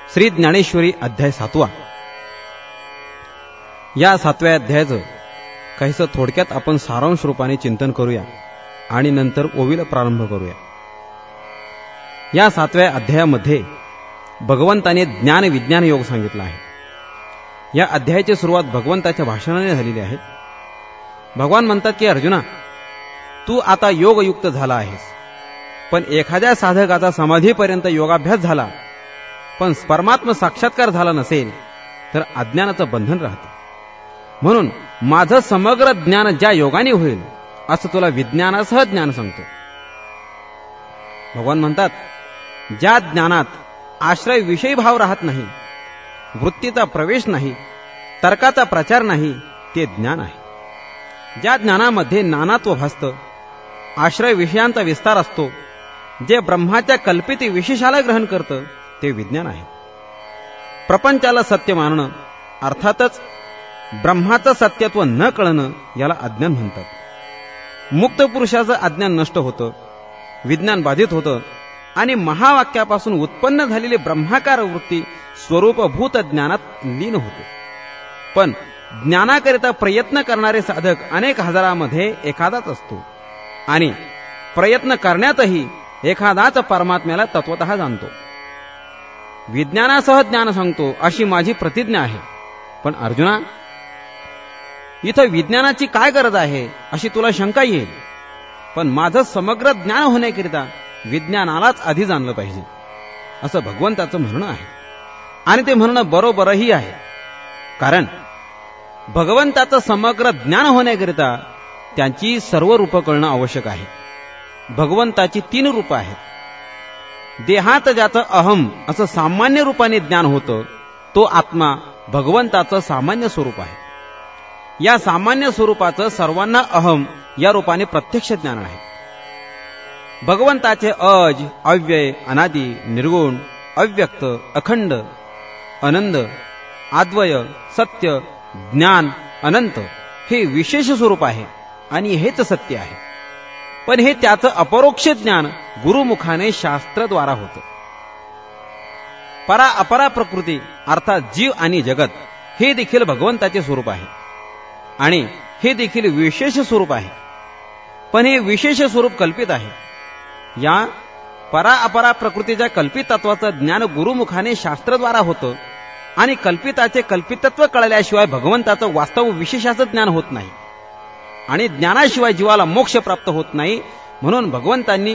श्री ज्ञानेश्वरी अध्याय 7. या 7व्या अध्यायाचं काहीसं थोडक्यात आपण सारांश रूपाने चिंतन करूया आणि नंतर ओवीला प्रारंभ करूया. या 7व्या अध्यायामध्ये भगवंताने ज्ञान विज्ञान योग सांगितला आहे. या अध्यायाची सुरुवात भगवंताच्या भाषणाने झालेली आहे. भगवान म्हणतात की अर्जुना, तू आता योगयुक्त झाला आहेस, पण एखाद्या साधकाचा समाधीपर्यंत योगाभ्यास झाला पण परमात्मा साक्षात्कार झाला नसेल तर अज्ञानाचं बंधन राहतं. म्हणून माझं समग्र ज्ञान ज्या योगाने होईल असं तुला विज्ञानासह ज्ञान सांगतो. भगवान म्हणतात, ज्या ज्ञानात आश्रय विषयी भाव राहत नाही, वृत्तीचा प्रवेश नाही, तर्काचा प्रचार नाही, ते ज्ञान आहे. ज्या ज्ञानामध्ये नानात्व भासतं, आश्रय विषयांचा विस्तार असतो, जे ब्रह्माच्या कल्पित विशेषाला ग्रहण करतं, ते विज्ञान आहे. प्रपंचाला सत्य मानणं अर्थातच ब्रह्माचं सत्यत्व न कळणं याला अज्ञान म्हणतात. मुक्त पुरुषाचं अज्ञान नष्ट होतं, विज्ञान बाधित होतं आणि महावाक्यापासून उत्पन्न झालेली ब्रह्माकार वृत्ती स्वरूपभूत ज्ञानात लीन होते. पण ज्ञानाकरिता प्रयत्न करणारे साधक अनेक हजारामध्ये एखादाच असतो आणि प्रयत्न करण्यातही एखादाच परमात्म्याला तत्वतः जाणतो. विज्ञानासह ज्ञान सांगतो अशी माझी प्रतिज्ञा आहे. पण अर्जुना, इथं विज्ञानाची काय गरज आहे अशी तुला शंका येईल. पण माझं समग्र ज्ञान होण्याकरिता विज्ञानालाच आधी जाणलं पाहिजे असं भगवंताचं म्हणणं आहे. आणि ते म्हणणं बरोबरही आहे. कारण भगवंताचं समग्र ज्ञान होण्याकरिता त्यांची सर्व रूपं कळणं आवश्यक आहे. भगवंताची 3 रूपं आहेत. देहात ज्याचं अहम असं सामान्य रूपाने ज्ञान होतं, तो आत्मा भगवंताचं सामान्य स्वरूप आहे. या सामान्य स्वरूपाचं सर्वांना अहम या रूपाने प्रत्यक्ष ज्ञान आहे. भगवंताचे अज, अव्यय, अनादी, निर्गुण, अव्यक्त, अखंड, अनंत, आद्वय, सत्य, ज्ञान, अनंत हे विशेष स्वरूप आहे आणि हेच सत्य आहे. पण हे त्याचं अपरोक्ष ज्ञान गुरुमुखाने शास्त्रद्वारा होतं. परा अपरा प्रकृती अर्थात जीव आणि जगत हे देखील भगवंताचे स्वरूप आहे आणि हे देखील विशेष स्वरूप आहे. पण हे विशेष स्वरूप कल्पित आहे. या परा अपरा प्रकृतीच्या कल्पित तत्वाचं ज्ञान गुरुमुखाने शास्त्रद्वारा होतं आणि कल्पिताचे कल्पितत्व कळल्याशिवाय भगवंताचं वास्तव विशेषाचं ज्ञान होत नाही आणि ज्ञानाशिवाय जीवाला मोक्ष प्राप्त होत नाही. म्हणून भगवंतांनी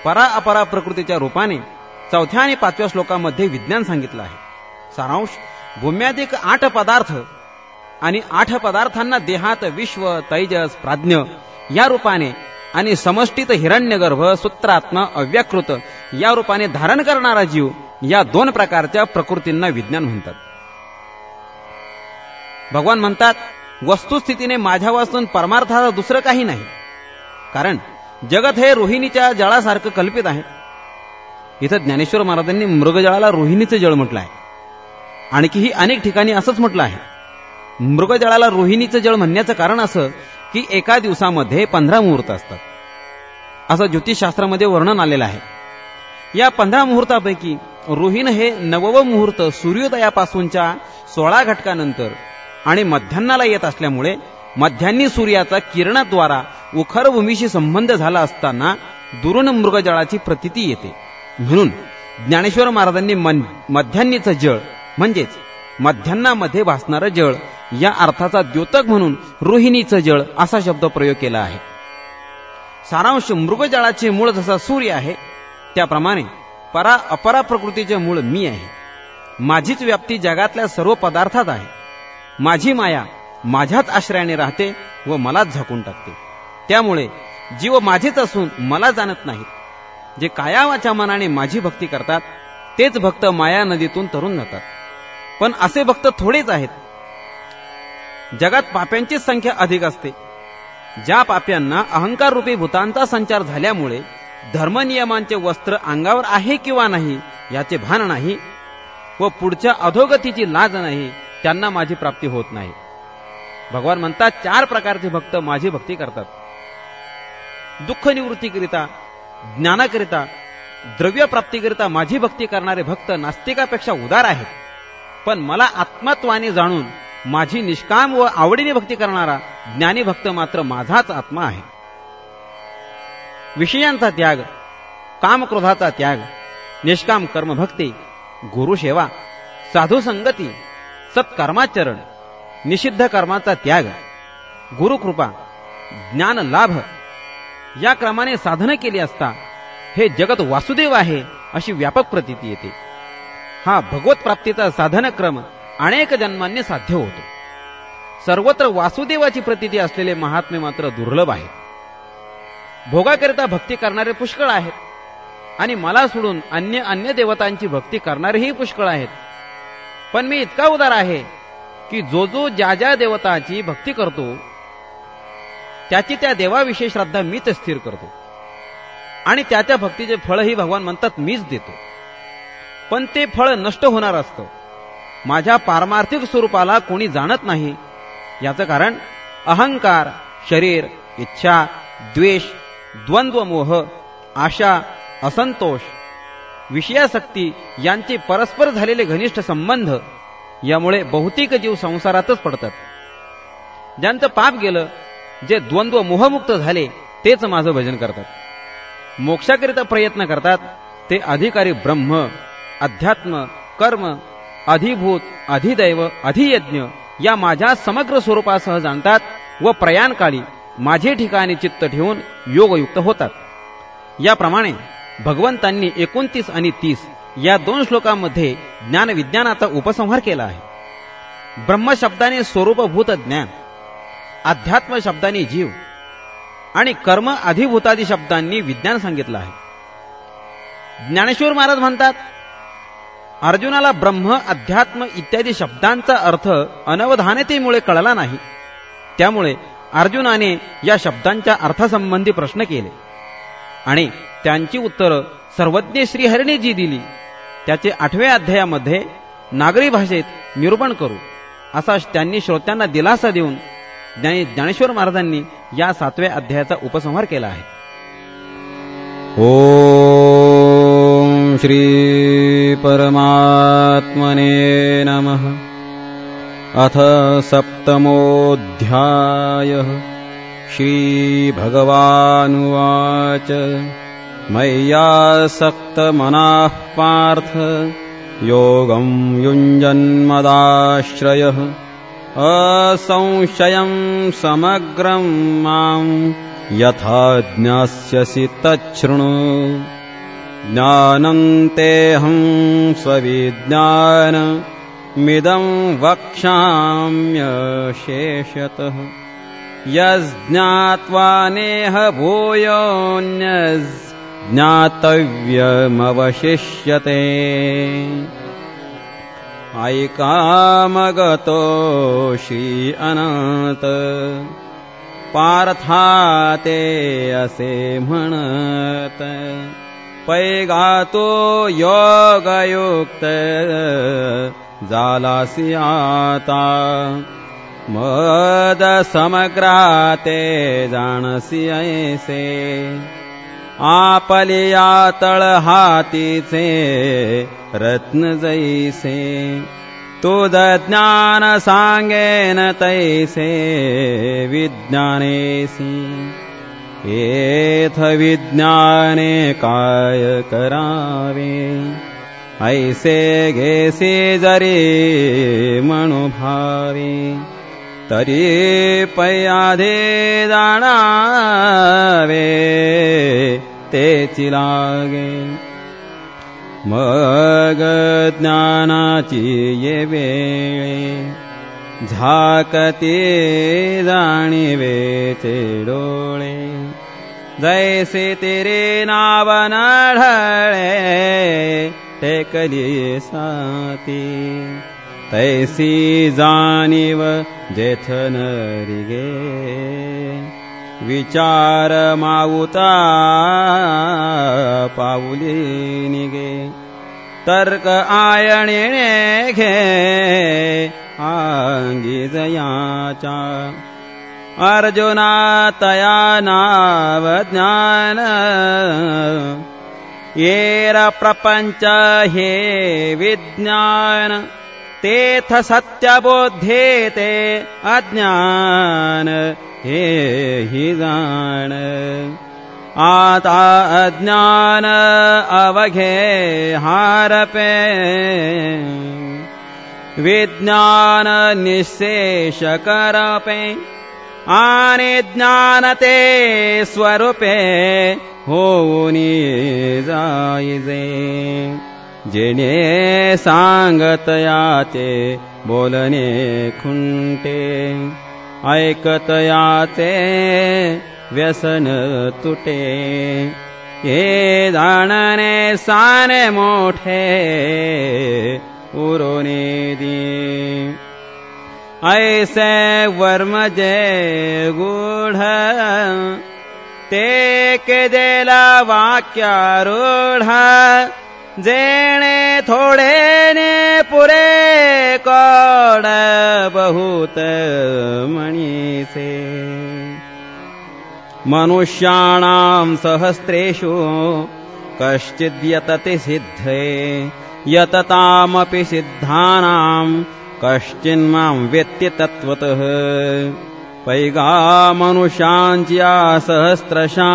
परा अपरा प्रकृतीच्या रूपाने 4थ्या आणि 5व्या श्लोकामध्ये विज्ञान सांगितलं आहे. सारांश: भूम्याधिक 8 पदार्थ आणि 8 पदार्थांना देहात विश्व, तैजस, प्राज्ञ या रूपाने आणि समष्टीत हिरण्यगर्भ, सूत्रात्मा, अव्याकृत या रूपाने धारण करणारा जीव या 2 प्रकारच्या प्रकृतींना विज्ञान म्हणतात. भगवान म्हणतात, वस्तुस्थितीने माझ्यापासून परमार्थाला दुसरं काही नाही. कारण जगत हे रोहिणीच्या जळासारखं कल्पित आहे. इथं ज्ञानेश्वर महाराजांनी मृगजळाला रोहिणीचं जळ म्हटलं आहे. आणखीही अनेक ठिकाणी असंच म्हटलं आहे. मृगजळाला रोहिणीचं जळ म्हणण्याचं कारण असं की एका दिवसामध्ये 15 मुहूर्त असतात असं ज्योतिषशास्त्रामध्ये वर्णन आलेलं आहे. या 15 मुहूर्तापैकी रोहिणी हे 9वं मुहूर्त सूर्योदयापासूनच्या 16 घटकानंतर आणि मध्यान्नाला येत असल्यामुळे मध्यान्नी सूर्याचा किरणाद्वारा उखर भूमीशी संबंध झाला असताना दुरून मृगजळाची प्रतीती येते. म्हणून ज्ञानेश्वर महाराजांनी मध्यान्नीचं जळ म्हणजेच मध्यान्नामध्ये भासणारं जळ या अर्थाचा द्योतक म्हणून रोहिणीचं जळ असा शब्द प्रयोग केला आहे. सारांश: मृगजळाचे मूळ जसा सूर्य आहे त्याप्रमाणे परा अपरा प्रकृतीचे मूळ मी आहे. माझीच व्याप्ती जगातल्या सर्व पदार्थात आहे. माझी माया माझ्याच आश्रयाने राहते व मलाच झाकून टाकते. त्यामुळे जीव माझेच असून मला जाणत नाहीत. जे कायावाच्या मनाने माझी भक्ती करतात तेच भक्त माया नदीतून तरून जातात. पण असे भक्त थोडेच आहेत. जगात पाप्यांची संख्या अधिक असते. ज्या पाप्यांना अहंकार रूपी भूतांचा संचार झाल्यामुळे धर्मनियमांचे वस्त्र अंगावर आहे किंवा नाही याचे भान नाही व पुढच्या अधोगतीची लाज नाही, त्यांना माझी प्राप्ती होत नाही. भगवान म्हणतात, 4 प्रकारचे भक्त माझी भक्ती करतात. दुःख निवृत्तीकरिता, ज्ञानाकरिता, द्रव्य प्राप्तीकरिता माझी भक्ती करणारे भक्त नास्तिकापेक्षा उदार आहेत, पण मला आत्मत्वाने जाणून माझी निष्काम व आवडीने भक्ती करणारा ज्ञानी भक्त मात्र माझाच आत्मा आहे. विषयांचा त्याग, कामक्रोधाचा त्याग, निष्काम कर्मभक्ती, गुरुसेवा, साधू संगती, सत्कर्माचरण, निषिद्ध कर्माचा त्याग, गुरुकृपा, ज्ञान लाभ या क्रमाने साधन केली असता हे जगत वासुदेव आहे अशी व्यापक प्रतीती येते. हा भगवत प्राप्तीचा साधनक्रम अनेक जन्मांनी साध्य होतो. सर्वत्र वासुदेवाची प्रतीती असलेले महात्मे मात्र दुर्लभ आहेत. भोगाकरिता भक्ती करणारे पुष्कळ आहेत आणि मला सोडून अन्य देवतांची भक्ती करणारेही पुष्कळ आहेत. पण मी इतका उदार आहे की जो ज्या देवताची भक्ती करतो त्याची त्या देवाविषयी श्रद्धा मीच स्थिर करतो आणि त्याच्या भक्तीचे फळही भगवान म्हणतात मीच देतो. पण ते फळ नष्ट होणार असतं. माझ्या पारमार्थिक स्वरूपाला कोणी जाणत नाही. याचं कारण अहंकार, शरीर, इच्छा, द्वेष, द्वंद्व मोह, आशा, असंतोष, विषयासक्ती यांचे परस्पर झालेले घनिष्ठ संबंध यामुळे बहुतेक जीव संसारातच पडतात. ज्यांचं पाप गेलं, जे द्वंद्व मोहमुक्त झाले तेच माझं भजन करतात. मोक्षाकरिता प्रयत्न करतात ते अधिकारी ब्रह्म, अध्यात्म, कर्म, अधिभूत, अधिदैव, अधियज्ञ या माझ्या समग्र स्वरूपासह जाणतात व प्रयाणकाळी माझे ठिकाणी चित्त ठेवून योगयुक्त होतात. याप्रमाणे भगवंतांनी 29 आणि 30 या 2 श्लोकांमध्ये ज्ञानविज्ञानाचा उपसंहार केला आहे. ब्रह्मशब्दाने स्वरूपभूत ज्ञान, अध्यात्म शब्दांनी जीव आणि कर्म अधिभूतादी शब्दांनी विज्ञान सांगितलं आहे. ज्ञानेश्वर महाराज म्हणतात, अर्जुनाला ब्रह्म, अध्यात्म इत्यादी शब्दांचा अर्थ अनवधानतेमुळे कळला नाही. त्यामुळे अर्जुनाने या शब्दांच्या अर्थसंबंधी प्रश्न केले आणि त्यांची उत्तरं सर्वज्ञ श्रीहरीने जी दिली त्याचे 8व्या अध्यायामध्ये नागरी भाषेत निरूपण करू असा त्यांनी श्रोत्यांना दिलासा देऊन ज्ञानेश्वर महाराजांनी या 7व्या अध्यायाचा उपसंहार केला आहे. ओम श्री परमात्मने नमः. अथ सप्तमोऽध्यायः. श्री भगवानुवाच मय्यासक्तमनः पार्थ योगं युञ्जन्मदाश्रयः असंशयं समग्रं मां यथा ज्ञास्यसि तच्छृणु. ज्ञानं तेऽहं स्वविज्ञानमिदं वक्ष्याम्यशेषतः. यज्ज्ञात्वा नेह भूयोऽन्यज्ञातव्यमवशिष्यते. ऐकामगतो श्री अनंत पार्थाते असे म्हणत. पैगातो योगयुक्त जालासी आता. मद समग्राते जाणसी ऐसे. आपलिया तळहातीचे रत्न जैसे. तुझ ज्ञान सांगेन तैसे विज्ञानेसी. एथ विज्ञाने काय करावे. ऐसे घेसे जरी मनुभावे. तरी पयाधे जाणावे तेची लागे. मग ज्ञानाची ये वेळे झाकते जाणीवेचे डोळे. जैसे तेरे नाव नढळे टेकली साती. तैसी जाणीव जेथ नरिगे. विचार माऊता पाऊली निगे. तर्क आयणे घे आंगी जयाचा. अर्जुना तया नाव ज्ञान येर प्रपंच हे विज्ञान तेथ सत्यबोध्ये ते अज्ञान हे हि जाण आता अज्ञान अवघे हारपे विज्ञान निशेष करपे आने ज्ञान ते स्वरूपे होऊनी जाईजे जेणे सांगतयाचे बोलणे खुंटे ऐकतयाचे व्यसन तुटे हे जाणणे साने मोठे उरोने दी ऐसे वर्मजे गूढ ते केदेला वाक्यारूढ जेणे थोडेने पुरे कोड बहुत मणिसे मनुष्याणां सहस्रेषु कश्चिद्यतति सिद्धे यततामपि सिद्धानां कश्चिन्मां वेत्ति तत्त्वतः पैगा मनुष्यांच्या सहस्रशा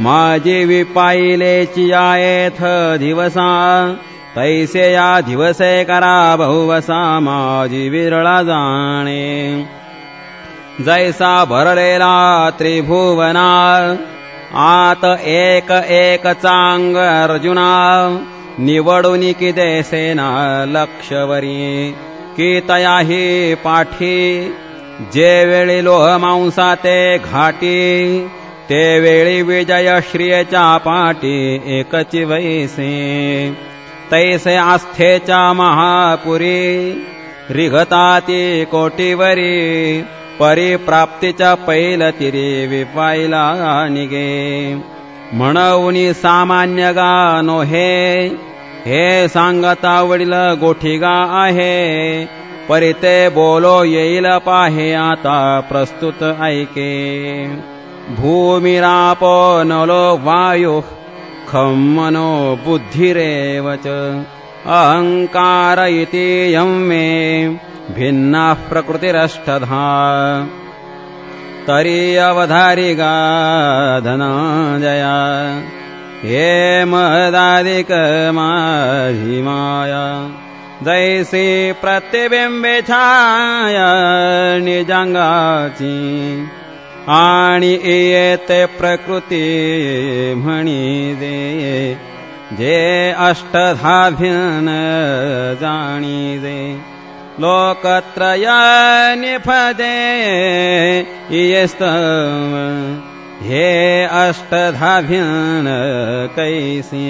माझे विपाईलेची आयेथ दिवसा तैसे या दिवसे करा बहुवसा माझी विरळा जाणे जैसा भरलेला त्रिभुवना आत एक एक चांग अर्जुना निवडून कि देसेना लक्षवरी की तयाही पाठी जे वेळी लोह मांसा ते घाटी ते वेळी विजय श्रियेच्या पाठी एकची वैसे तैसे आस्थेच्या महापुरी रिघताती कोटीवरी परिप्राप्तीच्या पैलतिरी विपायला निगे म्हणून सामान्य गा नोहे हे सांगता वडील गोठीगा आहे परिते बोलो येईल पाहे आता प्रस्तुत ऐके भूमिरापो नलो वायु खं मनो बुद्धिरेवच अहंकार इति यं मे भिन्ना प्रकृतिरष्टधा तरी अवधारी गा धनंजया हे महदादिक माझी माया जैसी प्रतिबिंबे छाया निजांगाची आणि येते प्रकृती म्हणी दे जे अष्टधाभिन जाणी दे लोकत्रय निफदे येस्तव हे अष्टधाभिन कैसी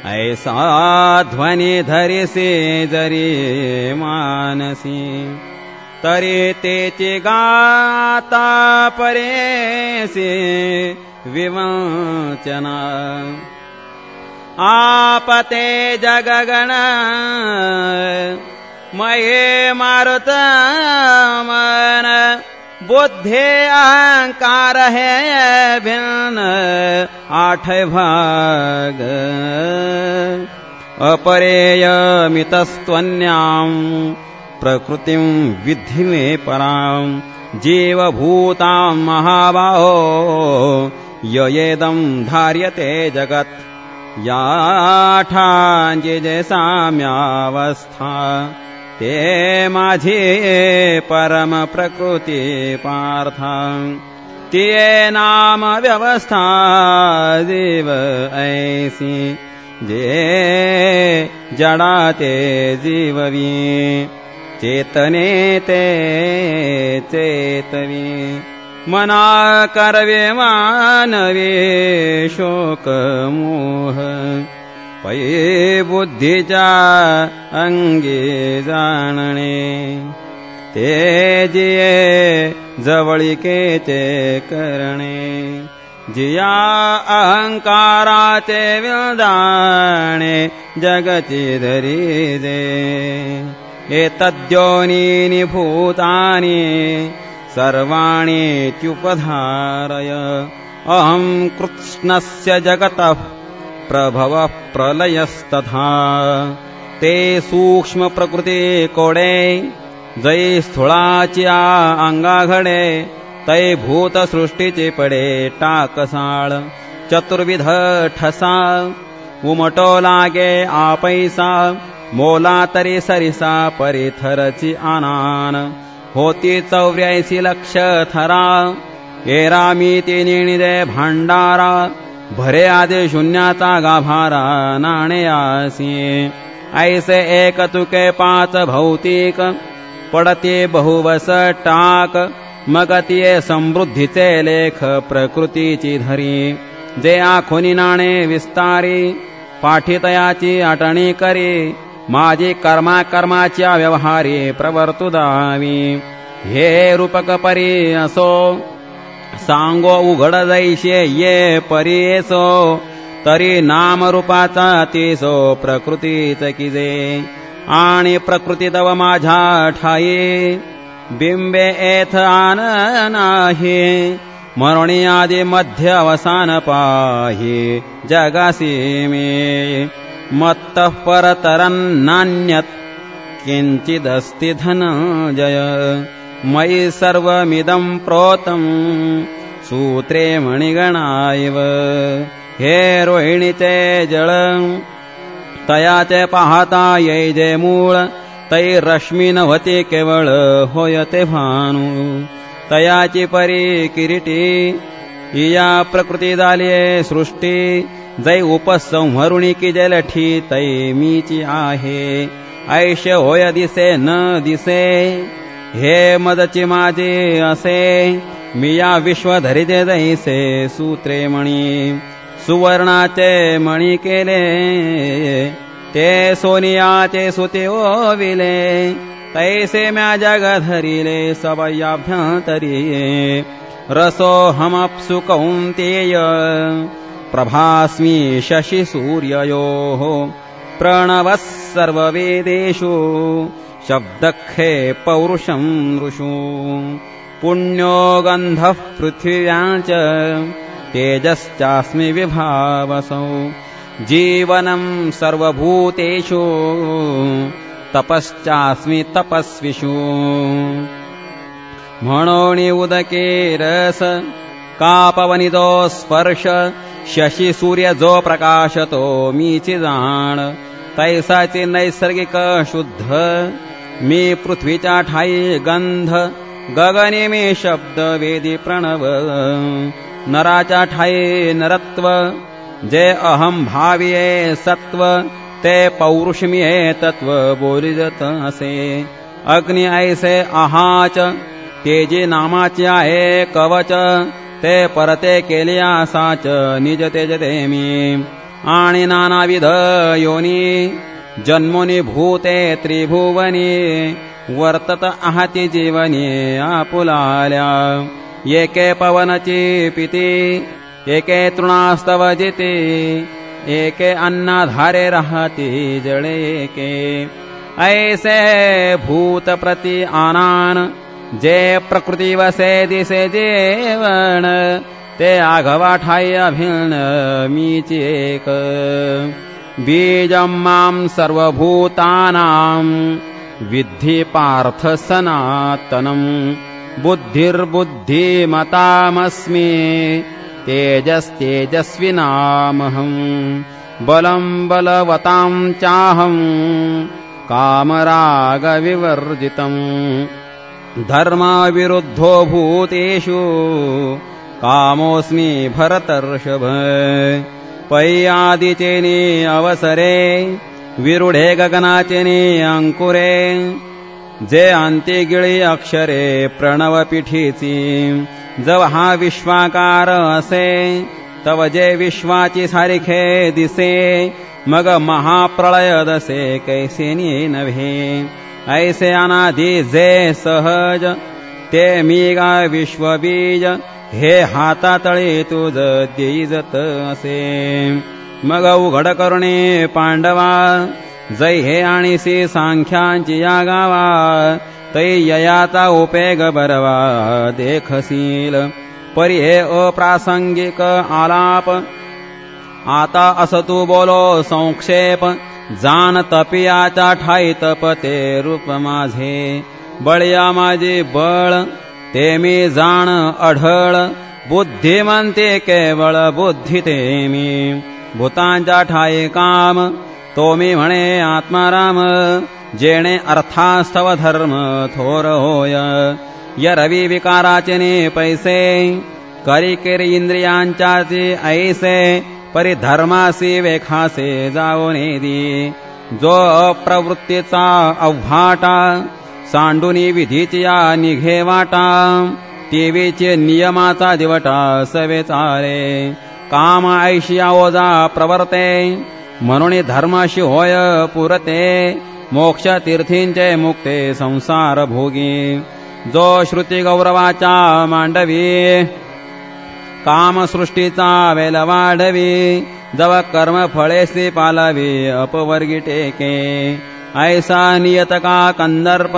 ऐसा ध्वनि धरिसे जरी मानसी तरी तेची गाता परेसे विवचना आपते जगगण मये मारुत मन बुद्धे अहंकार है भिन्न आठ भाग अपरेयमितस्त्वन्यां प्रकृतिं विद्धि मे परां जीवभूतां महाबाहो ययेदं धार्यते जगत् याठांची जे साम्यावस्था ते माझी परम प्रकृती पार्था तिये नाम व्यवस्था जीव ऐसी जे जडाते जीववी चेतने ते चेतवी मना करवे मानवे शोक मोह पै बुद्धीच्या अंगी जाणणे ते जिये जवळिकेचे करणे जिया अहंकाराचे विदाणे जगती धरी दे एतद्योनीनि भूतानि सर्वाणि त्युपधारय अहं कृत्स्नस्य जगतः प्रभव प्रलयस्तथा ते सूक्ष्म प्रकृती कोडे जै स्थूळाची अंगा घडे तै भूत सृष्टीचे पडे टाकसाळ चतुर्विध ठसा उमटो लागे आपैसा मोला तरी सरिसा परिथरची आनान होती 84 लक्ष थरा एरामी तिनी दे भांडारा भरे आदि शून्याचा गाभारा नाणयासी ऐसे एक तुके 5 भौतिक पडते बहुवस टाक मग तिये समृद्धीचे लेख प्रकृतीची धरी जे आखोनी नाणे विस्तारी पाठितयाची आटणी करी माझी कर्माच्या व्यवहारी प्रवर्तु दावी हे रूपक परी असो सांगो उघड जैसे ये परी येसो तरी नाम रूपाचा तीसो प्रकृतीच किजे आणि प्रकृती तव माझ्या ठाई बिंबे एथ आन नाही मरणी आदि मध्य अवसान पाही जगासी मे मत्त परतरं नान्यत् किंचिदस्ति धनंजय मयि सर्वमिदं प्रोतं सूत्रे मणिगणायव हे रोहिणीचे जळ तयाचे पाहता येई जे मूळ तै रश्मी नव्हती केवळ होयते भानू तयाची परी किरीटी इया प्रकृती झालीये सृष्टी जै उपसंहरुणी की जलठी तै मीची आहे ऐश होय दिसे न दिसे हे मदची माझे असे मिया विश्व धरिते जैसे सूत्रे मणी सुवर्णाचे मणी केले ते सोनियाचे सुते ओविले तैसे म्या जग धरिले सवयाभ्यंतरी रसो हमप्सु कौन्तेय प्रभास्मि शशि सूर्ययोः प्रणवः सर्ववेदेषु शब्दखे पौरुषं ऋषु पुण्यो गन्धः पृथिव्याञ्च तेजश्चास्मि विभावसौ जीवनं सर्वभूतेषु तपश्चास्मि तपस्विषु म्हणोनी उदके रस कापवनितो स्पर्श शशी सूर्य जो प्रकाशतो मीची जाण तैसाचे नैसर्गिक शुद्ध मी पृथ्वीच्या ठाई गंध गगनी मी शब्द वेदी प्रणव नराच्या ठाई नरत्व जे अहम भाविये सत्व ते पौरुषमीये तत्व बोलिजत असे अग्नि ऐसे आहाच तेजे नामाचे आहे कवच ते परते केले आसाच निज तेज ते मी आणि नानाविध योनी जन्मोनी भूते त्रिभुवनी वर्तत आहाती जीवनी आपुलाल्या एके पवनची पिती एके तृणास्तव जिती एके अन्नाधारे राहती जळे एके ऐसे भूत प्रति आनान जे प्रकृती वसे दिसे जेवण ते आघवा ठाई अभिन्न मीची एक बीजं मां सर्वभूतानां विद्धि पार्थ सनातनं बुद्धिर्बुद्धिमतामस्मि तेजस्तेजस्विनामहं बलं बलवतां चाहं कामरागविवर्जितम् धर्मविरुद्धो भूतेषु कामोऽस्मि भरतर्षभ पय्यादिचेने अवसरे विरुढे गगनाचेने अंकुरे जे अंती गिळी अक्षरे प्रणवपीठीची जव हा विश्वाकार असे तव जे विश्वाची सारिखे दिसे मग महाप्रलय दसे कैसेनी नव्हे ऐसे अनादि जे सहज ते मीगा विश्वबीज हे हातातळे तुझ देईजत असे मग उघड करुणे पांडवा जै हे आणीसी सांख्यांची या गावा तै ययाचा उपेग बरवा देखसील परी हे अप्रासंगिक आलाप आता असतू बोलो संक्षेप जाण तपियाच्या ठाई तपते रूप माझे बळया माझे बळ ते मी जाण अढळ बुद्धिमंते केवळ बुद्धी ते मी भूतांच्या ठाई काम तो मी म्हणे आत्माराम जेणे अर्थास्तव धर्म थोर होय य रवी विकाराचे ने पैसे करी केरी इंद्रियांच्याचे ऐसे परी धर्मासी वेखासे जाऊन दी जो अप्रवृत्तीचा अव्हाटा सांडुनी विधीची या निघे वाटा टीव्हीचे नियमाचा दिवटा सवे चाले काम ऐशिया ओजा प्रवर्ते म्हणून धर्माशी होय पुरते मोक्ष तीर्थींचे मुक्ते संसार भोगी जो श्रुती गौरवाचा मांडवी काम सृष्टीचा वेल वाढवी जव कर्म फळेसी पालावी अपवर्गी टेके ऐसा नियत का कंदर्प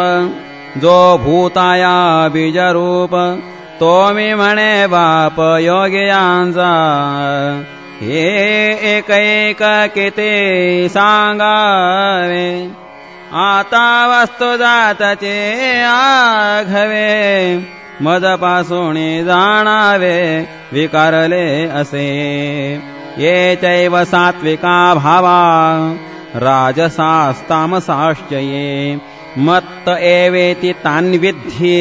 जो भूताया बीजरूप तो मी म्हणे बाप योगियांचा हे एक एक किती सांगावे आता वस्तू जातचे आघवे मदपासून जाणावे विकारले असे ये चैव सात्विका भावा राजसास्तामसाश्चये मत्त एवेति तान्विद्धि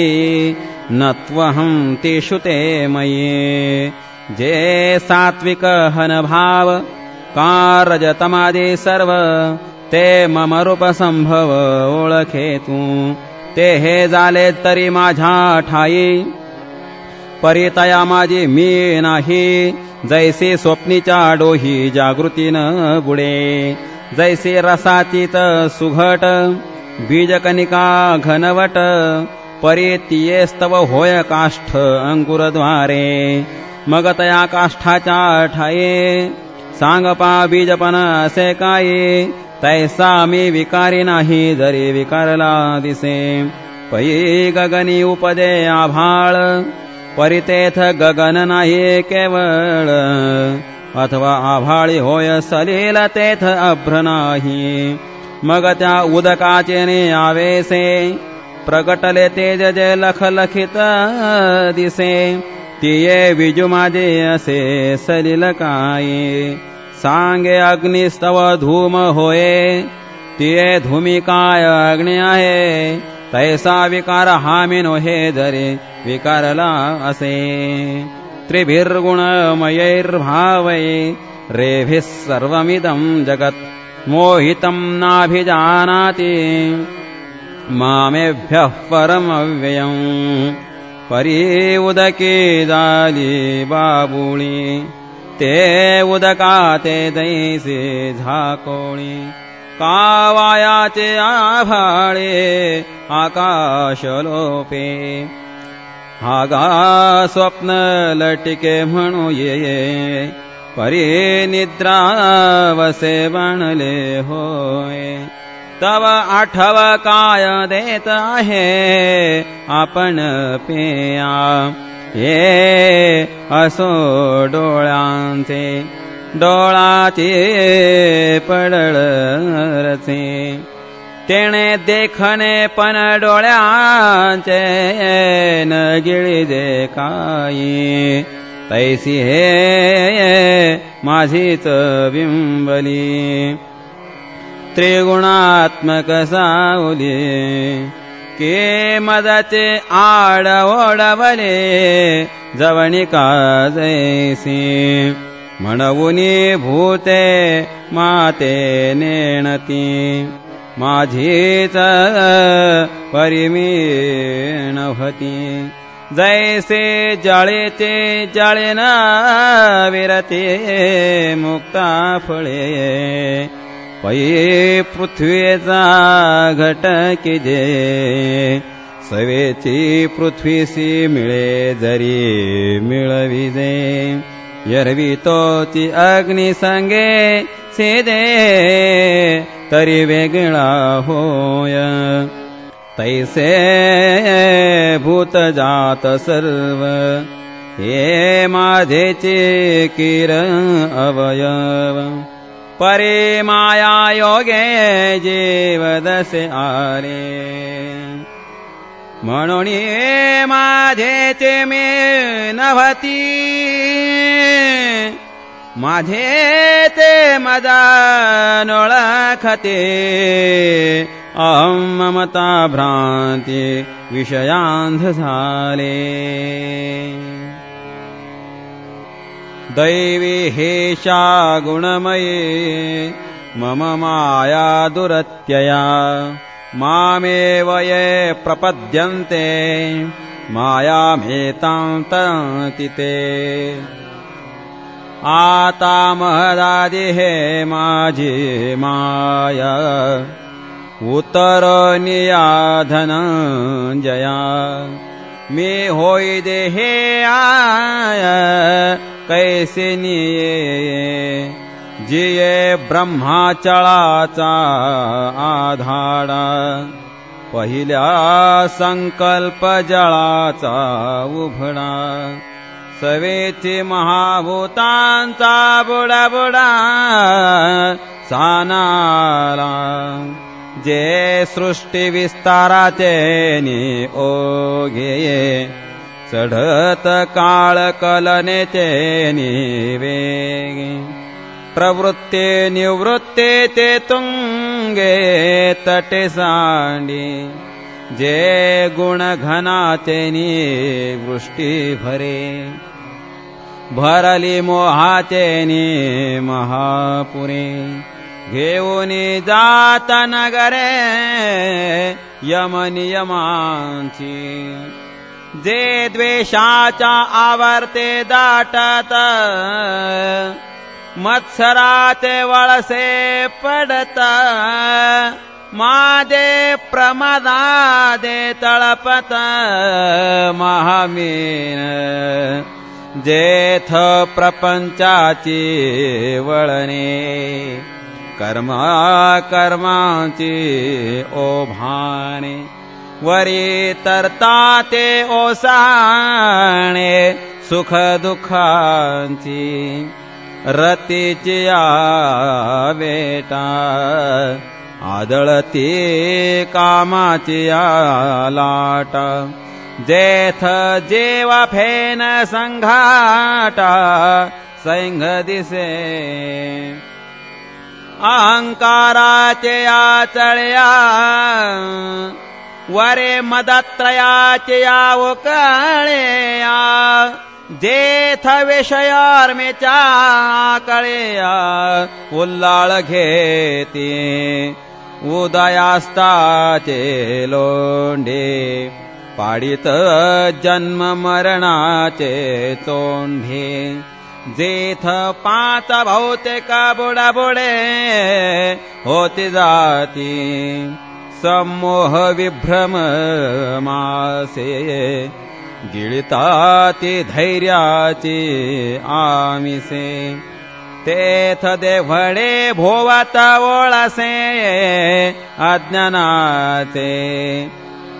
नत्वहं तेषु ते मये जे सात्विक हन भाव कारजतमादि सर्व ते मम रूप संभव ओळखे तू ते हे झाले तरी माझ्या ठाई परितया माझी मी नाही जैसे स्वप्नीच्या डोही जागृतीनं बुडे जैसे रसातीत सुघट बीजकनिका घनवट परितीयेस्तव होय काष्ठ अंकुरद्वारे मग तया काष्ठाच्या ठाये सांगपा बीजपण असे काय तैसा मी विकारी नाही जरी विकारला दिसे पै गगनी उपदे आभाळ परितेथ गगन नाही केवळ अथवा आभाळी होय सलील तेथ अभ्र नाही मग त्या उदकाचे ने आवेसे प्रगटले तेज जे लखलखित दिसे तिये विजू माझे असे सलील काय सांगे अग्निस्तव धूम होये तिये धूमी काय अग्नि आहे तैसा विकार हा मी नोहे जरे विकारला असे त्रिभिर्गुणमयैर्भावये रेभिः सर्वमिदं जगत् मोहितं नाभिजानाति मामेभ्यः परमव्ययम् परी उदके दाली बाबुळी ते उदकाते दैसे झाकोळी कावायाचे आभाळे आकाशलोपे हागा स्वप्न लटिके म्हणू ये परी निद्रा वसे बनले होय तव आठव काय देत आहे आपण पेया ये असो डोळ्यांचे डोळाचे पडळ रचे तेणे देखणे पण डोळ्यांचे न गिळी दे काही तैसी हे माझीच बिंबली त्रिगुणात्मक सावली के मदचे आड ओढवले जवणिका जैसी म्हणवुनी भूते माते नेणती माझीच परिमीण होती जैसे जळेचे जळेन विरते मुक्ता फळे पै पृथ्वीचा घटकी जे सवेची पृथ्वीसी मिळे जरी मिळविजे यरवी तोची अग्नि संगे सेदे तरी वेगळा होय तैसे भूत जात सर्व हे माझेचे किर अवयव परे माया योगे जीवदसे आले म्हणून माझेचे मे नभती माझे ते मदा नोळखते अहं ममता भ्रांती विषयांध झाले दैवी हेषा गुणमये मम माया दुरत्यया मामेव ये प्रपद्यन्ते मायामेतां तन्ति ते आता महदादि हे माझी माया उतरनिया धनंजया मी होई देहे आया कैसे निये जिये ब्रह्माचळाचा आधाडा पहिल्या संकल्प जळाचा उभडा सवेची महाभूतांचा बुडा बुडा सानाला जे सृष्टी विस्ताराचे नि ओघे चढत काळ कलनेचे निवेगे प्रवृत्ते निवृत्ते ते तुंगे तटे सांडी जे गुण घनाचे वृष्टी भरे भरली मोहाचे महापुरे घेऊन जात नगरे यमनियमांची जे द्वेषाच्या आवर्ते दाटत मत्सराचे वळसे पडत मादे प्रमादादे तळपत महामीन जेथ प्रपंचाची वळणे कर्माची ओभाणे वरी तरता ते ओसाणे सुख दुःखांची रतीची वेटा आदळती कामाची लाटा जेथ जेव फेन संघाटा सैंघ दिसे अहंकाराचे आचळया वरे मदत्रयाचे उकळया जेथ विषयार्मेच्या कळया उल्लाळ घेते उदयास्ताचे लोंढे पाडित जन्म मरणाचे तोंढे जेथ पाच भौतिक बुडाबुडे होती जाती सम्मोह विभ्रम मासे गिळताती धैर्याची आमिसे तेथ देवडे भोवत ओळसे अज्ञानाचे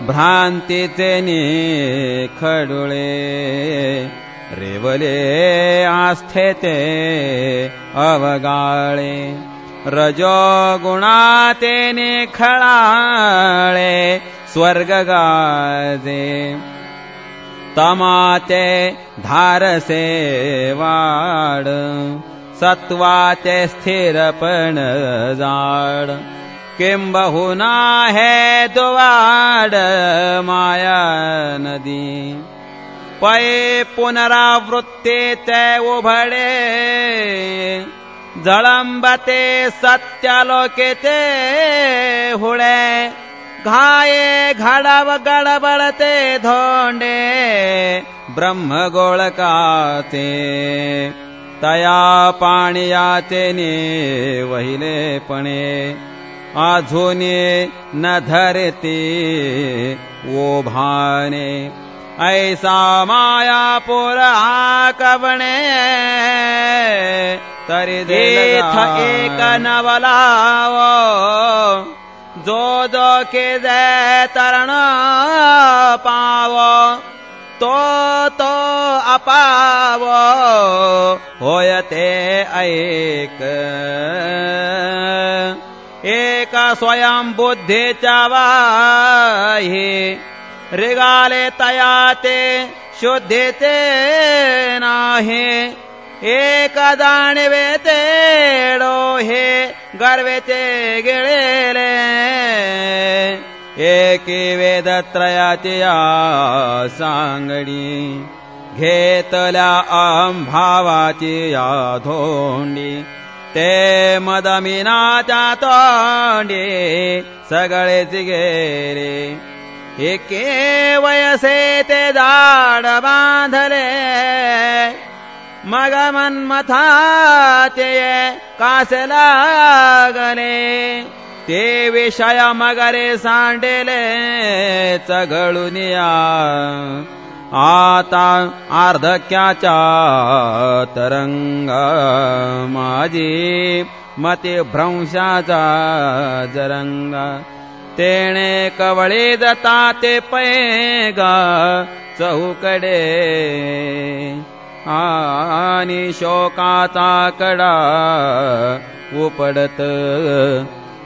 भ्रांतीचे खडुळे रेवले आस्थेते अवगाळे रजोगुणाते खळाळे स्वर्ग गाजे तमाचे धारसे वाड सत्वाचे स्थिरपण जाड किंबहुना हे दुवाड माया नदी पै पुनरावृत्तीचे उभडे जळंबते सत्यलोकेचे हुळे घाये घडव गडबडते धोंडे ब्रह्मगोळकाचे तया पाणियाचे वहिलेपणे आझुने न धरते ओभाने ऐसा मायापुर आकवणे तरी देथ एक नवलावो जो जो के जय तरण पावो तो अपाव होय ते ऐक एका स्वयं बुद्धीच्या वाही रिगाले तया ते शुद्धीचे नाही एक जाणवे ते डोहे गर्वेचे गिळेले एकी वेदत्रयाची सांगडी घेतल्या भावाची या धोंडी ते मदमिनाच्या तोंडी सगळेच गेले एके वयसे ते झाड बांधले मग मन्मथाचे कास लागले ते विषय मगरे सांडेले चघळून या आता अर्धक्याच्या तरंग माझी मते भ्रंशाचा जरंग तेणे कवळे दता ते पैगा चहूकडे आणि शोकाचा कडा उपडत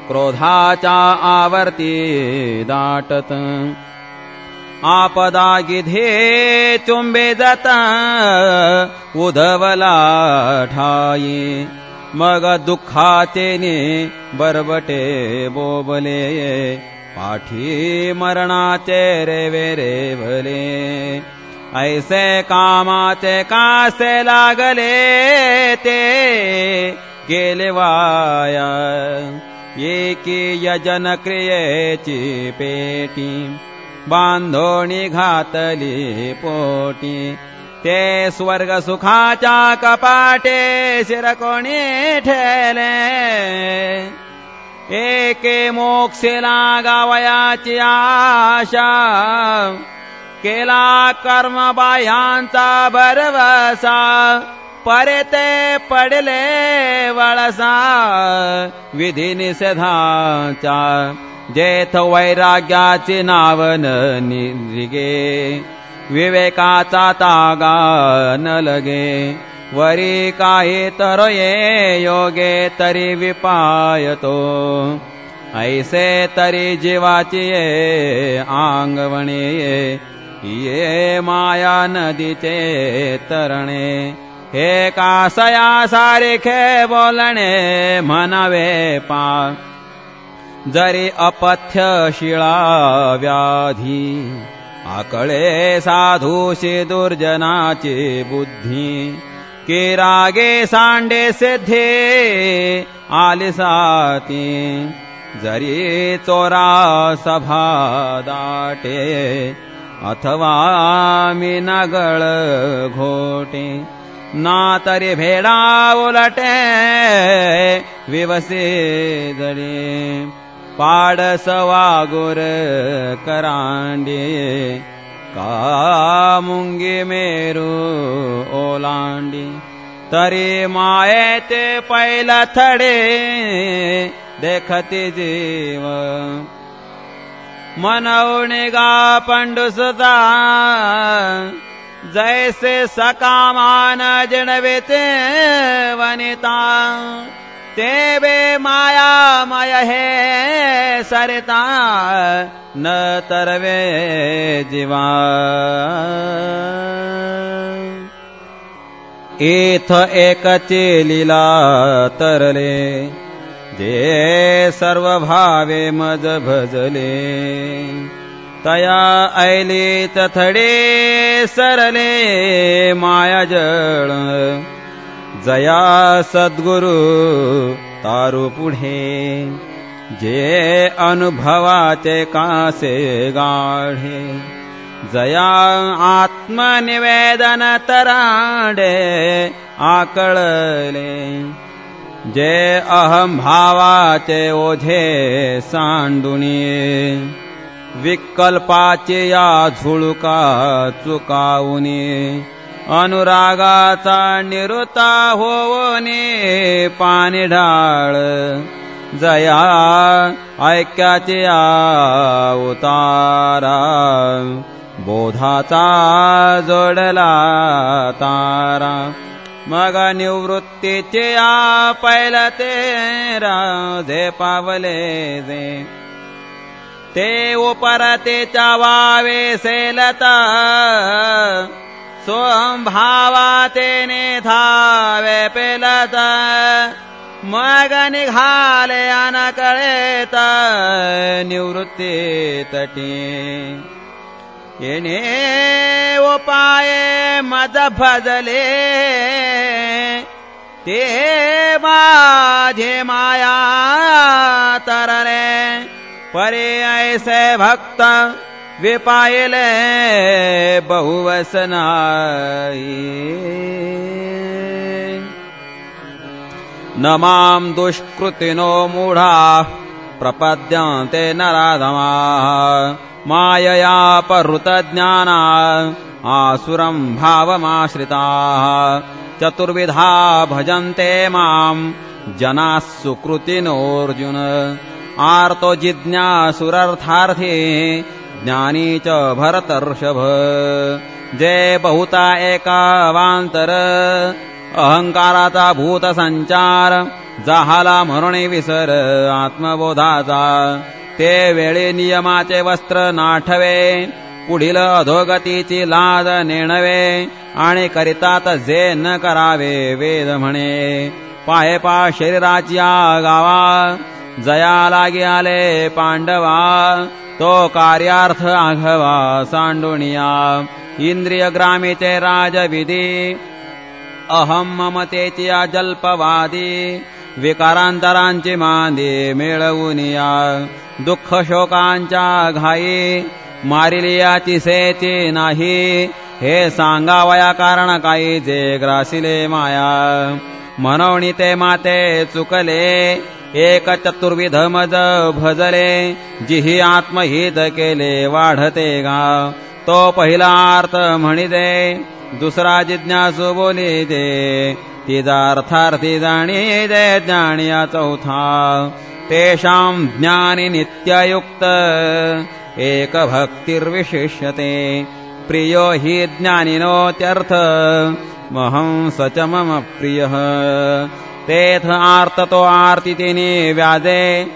क्रोधाच्या आवर्ती दाटत आपदा गिधे चुंबे जाता उधवला ठाई मग दुःखातेने बरबटे बोबले पाठी मरणाचे रेवे भले ऐसे कामाचे कासे लागले ते गेले वाया एकी यजन क्रियेची पेटी बांधोणी घातली पोटी ते स्वर्ग सुखाच्या कपाटे शिरकोणी ठेले एके मोक्षेला गावयाची आशा केला कर्म बाह्यांचा भरवसा परते पडले वळसा विधी निषेधाचा जेथ वैराग्याचे नाव निगे विवेकाचा तागा न लगे वरी काही तर ये योगे तरी विपायतो ऐसे तरी जीवाची आंगवणे ये माया नदीचे तरणे हे कासया सारिखे बोलणे म्हणावे पा जरी अपथ्य शिळा व्याधी आकळे साधूशी दुर्जनाची बुद्धी की रागे सांडे सिद्धे आलिसाती जरी चोरा सभा दाटे अथवा मी नगळ घोटे ना तरी भेडा उलटे विवसे जडे पाडस वागुर करांडे का मुंगी मेरू ओलांडी तरी मायेते पैला थडे देखती जीव मनवणे गा पंडुसुता जैसे सकामान जिणवेते वनिता ते बे मायामय हे सरिता न तरवे जीवा इथ एकचे लीला तरले जे सर्व भावे मज भजले तया ऐली तथडे सरले माया जळ जया सद्गुरु तारू पुढे जे अनुभवाचे कासे गाढे जया आत्मनिवेदन तराडे आकळले जे अहम भावाचे ओझे सांडुनी विकल्पाचे या झुळका चुकावूनी अनुरागाचा निरुता होवने पाणी ढाळ जया ऐक्याचे उतारा बोधाचा जोडला तारा. मग निवृत्तीचे पैल ते राजे पावले जे. ते उपरतेच्या वावे सेलता स्वभावा तेने धावे पेलत. मग निघाले अनकळेत निवृत्ती तटी. येणे उपाये मज भजले ते माझे माया तरले. परे ऐसे भक्त विपायले बहुवसनाई. न मां दुष्कृतिनो मूढा प्रपद्यन्ते नराधमाः. मायया पहृतज्ञाना आसुरं भावमाश्रिताः. चतुर्विधा भजन्ते मां जनाः सुकृतिनोऽर्जुन. आर्तो जिज्ञासुरर्थार्थी ज्ञानी च भरतर्षभ. जे बहुता एकावांतर अहंकाराचा भूत संचार. जाहाला म्हणून विसर आत्मबोधाचा. ते वेळी नियमाचे वस्त्र नाठवे. पुढील अधोगतीची लाज नेणवे. आणि करितात जे न करावे वेद म्हणे. पाहे पा शरीराची गावा जया लागी आले पांडवा. तो कार्यार्थ आघवा सांडुनिया. इंद्रिय ग्रामीचे राजविधी अहम ममतेची जल्पवादी. विकारांतरांची मांदी मिळवूनिया. दुःख शोकांच्या घाई मारिलियाची सेची नाही. हे सांगावया कारण काही जे ग्रासिले माया. म्हणून ते माते चुकले एक चतुर्विध मज भजले. जिही आत्महित केले वाढते गा. तो पहिला अर्थ म्हणिते दुसरा जिज्ञासू बोली दे. तिचा अर्थार्थी जाणी दे ज्ञानिया चौथा. तेषां ज्ञानी नित्ययुक्त एक भक्तिर्विशिष्यते. प्रियो हि ज्ञानिनोत्यर्थ महं स च मम प्रियः. तेथ आर्त तो आर्तितेने व्याजे.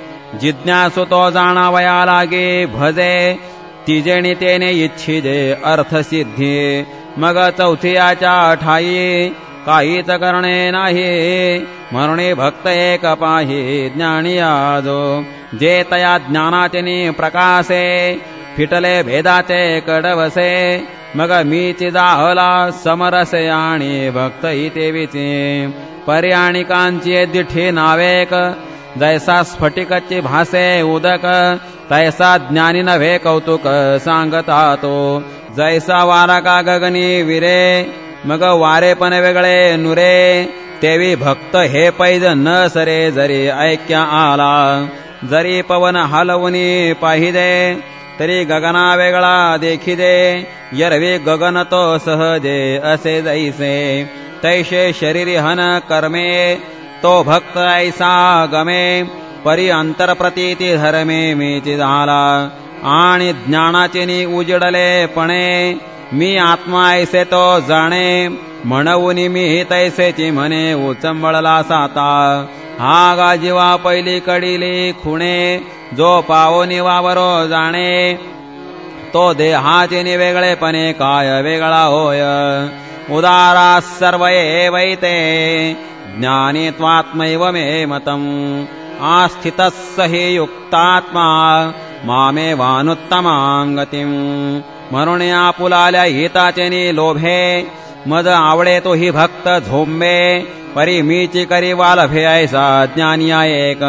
जिज्ञासु तो जाणावया लागे भजे. तिजेणी तेने इच्छिजे अर्थसिद्धी. मग चौथियाच्या ठाई काहीच करणे नाही. म्हणून भक्त एक पाही ज्ञानी आजो. जे तया ज्ञानाचे प्रकाशे फिटले भेदाचे कडवसे. मग मीची जाहला समरसे आणि भक्त इतेविचे. पर्याणिकांची दिठी नावेक. जैसा स्फटिकची भासे उदक तैसा ज्ञानी नव्हे कौतुक सांगता तो. जैसा वारा का गगनी विरे मग वारे पण वेगळे नुरे. तेवी भक्त हे पैज न सरे जरी ऐक्या आला. जरी पवन हलवुनी पाहिदे तरी गगना वेगळा देखिदे. यरवी गगन तो सहजे असे जैसे. तैसे शरीरी हन कर्मे तो भक्त ऐसा गमे. परी अंतर प्रतीती धर्मे मीची झाला. आणि ज्ञानाचे उजडले पणे. मी आत्मा ऐसे तो जाणे. म्हणून मी तैसेची म्हणे उचंबळला साता. हा गा जीवा पहिली कडीली खुणे. जो पावोनी वावरो जाणे तो देहाचे वेगळेपणे काय वेगळा होय. उदारा सर्व एवैते ज्ञानी त्वात्मैव मे मतम्. आस्थितः स हि युक्तात्मा मामे वानुत्तमां गतिम्. म्हणून आपुलाल्या हिताचे लोभे मज आवडे तो ही भक्त झोंबे. परी मीची करी वालभे ऐसा ज्ञानिया एक.